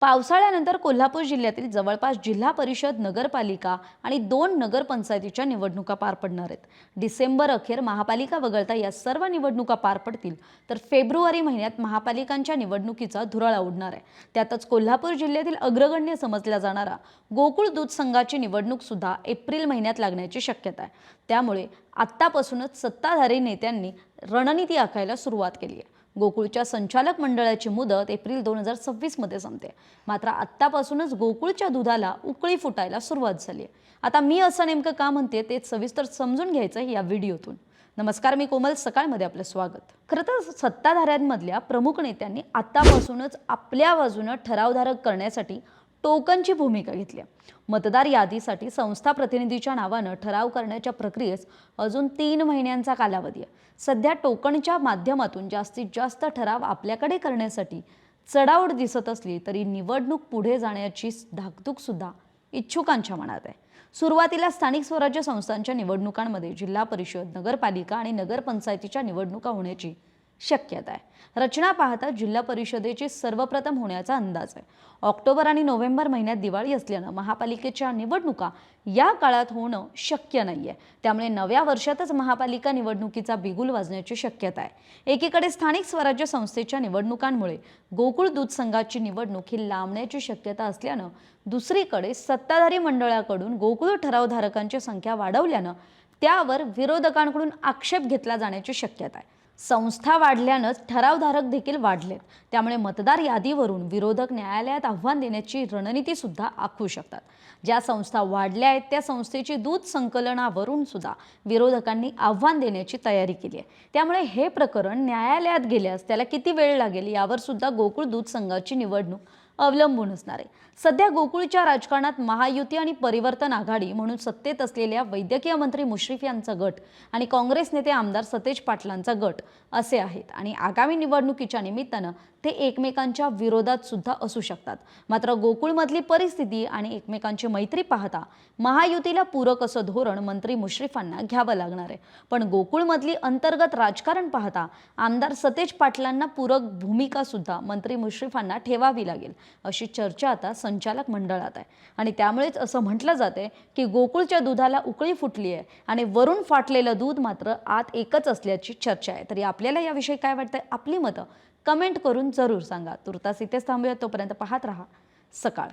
पावसाळ्यानंतर कोल्हापूर जिल्ह्यातील जवळपास जिल्हा परिषद, नगरपालिका आणि 2 नगरपंचायतीच्या निवडणुका पार पडणार आहेत. डिसेंबर अखेर महापालिका वगळता या सर्व निवडणुका पार पडतील, तर फेब्रुवारी महिन्यात महापालिकांच्या निवडणुकीचा धुरळा उडणार आहे. त्यातच कोल्हापूर जिल्ह्यातील अग्रगण्य समजला जाणारा गोकुळ दूध संघाची निवडणूक सुद्धा एप्रिल महिन्यात लागण्याची शक्यता आहे. त्यामुळे आत्तापासूनच सत्ताधारी नेत्यांनी रणनीती आखायला सुरुवात केली आहे. गोकुळच्या संचालक मंडळाची मुदत एप्रिल 2026 मध्ये संपते. मात्र आत्तापासूनच गोकुळच्या दुधाला उकळी फुटायला सुरुवात झाली आहे. आता मी असं नेमकं का म्हणते ते सविस्तर समजून घ्यायचं या व्हिडिओतून. नमस्कार, मी कोमल, सकाळमध्ये आपलं स्वागत. खरं तर सत्ताधाऱ्यांमधल्या प्रमुख नेत्यांनी आत्तापासूनच आपल्या बाजूने ठरावधारक करण्यासाठी टोकनची भूमिका घेतली. मतदार यादीसाठी संस्था प्रतिनिधीच्या नावानं ठराव करण्याच्या प्रक्रियेस अजून 3 महिन्यांचा कालावधी आहे. सध्या टोकनच्या माध्यमातून जास्तीत जास्त ठराव आपल्याकडे करण्यासाठी चढाओढ दिसत असली तरी निवडणूक पुढे जाण्याची धाकधूक सुद्धा इच्छुकांच्या मनात आहे. सुरुवातीला स्थानिक स्वराज्य संस्थांच्या निवडणुकांमध्ये जिल्हा परिषद, नगरपालिका आणि नगरपंचायतीच्या निवडणुका होण्याची शक्यता आहे. रचना पाहता जिल्हा परिषदेची सर्वप्रथम होण्याचा अंदाज आहे. ऑक्टोबर आणि नोव्हेंबर महिन्यात दिवाळी असल्यानं महापालिकेच्या निवडणुका या काळात होणं शक्य नाहीये. त्यामुळे नव्या वर्षातच महापालिका निवडणुकीचा बिगुल वाजण्याची शक्यता आहे. एकीकडे स्थानिक स्वराज्य संस्थेच्या निवडणुकांमुळे गोकुळ दूध संघाची निवडणूक ही लांबण्याची शक्यता असल्यानं दुसरीकडे सत्ताधारी मंडळाकडून गोकुळ ठरावधारकांची संख्या वाढवल्यानं त्यावर विरोधकांकडून आक्षेप घेतला जाण्याची शक्यता आहे. संस्था वाढल्यानंच ठरावधारक देखील वाढलेत. त्यामुळे मतदार यादीवरून विरोधक न्यायालयात आव्हान देण्याची रणनीती सुद्धा आखू शकतात. ज्या संस्था वाढल्या आहेत त्या संस्थेची दूध संकलनावरून सुद्धा विरोधकांनी आव्हान देण्याची तयारी केली आहे. त्यामुळे हे प्रकरण न्यायालयात गेल्यास त्याला किती वेळ लागेल यावर सुद्धा गोकुळ दूध संघाची निवडणूक अवलंबून असणार आहे. सध्या गोकुळच्या राजकारणात महायुती आणि परिवर्तन आघाडी म्हणून सत्तेत असलेल्या वैद्यकीय मंत्री मुश्रीफ यांचा गट आणि काँग्रेस नेते आमदार सतेज पाटलांचा गट असे आहेत आणि आगामी निवडणुकीच्या निमित्तानं ते एकमेकांच्या विरोधात सुद्धा असू शकतात. मात्र गोकुळमधली परिस्थिती आणि एकमेकांची मैत्री पाहता महायुतीला पूरक असं धोरण मंत्री मुश्रीफांना घ्यावं लागणार आहे. पण गोकुळमधली अंतर्गत राजकारण पाहता आमदार सतेज पाटलांना पूरक भूमिका सुद्धा मंत्री मुश्रीफांना ठेवावी लागेल अशी चर्चा आता संचालक मंडळात आहे. आणि त्यामुळेच असं म्हटलं जाते की गोकुळच्या दुधाला उकळी फुटली आहे आणि वरून फाटलेलं दूध मात्र आत एकच असल्याची चर्चा आहे. तरी आपल्याला याविषयी काय वाटतंय, आपली मतं कमेंट करून जरूर सांगा. तुर्तास इथेच थांबूया. तोपर्यंत पाहत रहा सकाळ.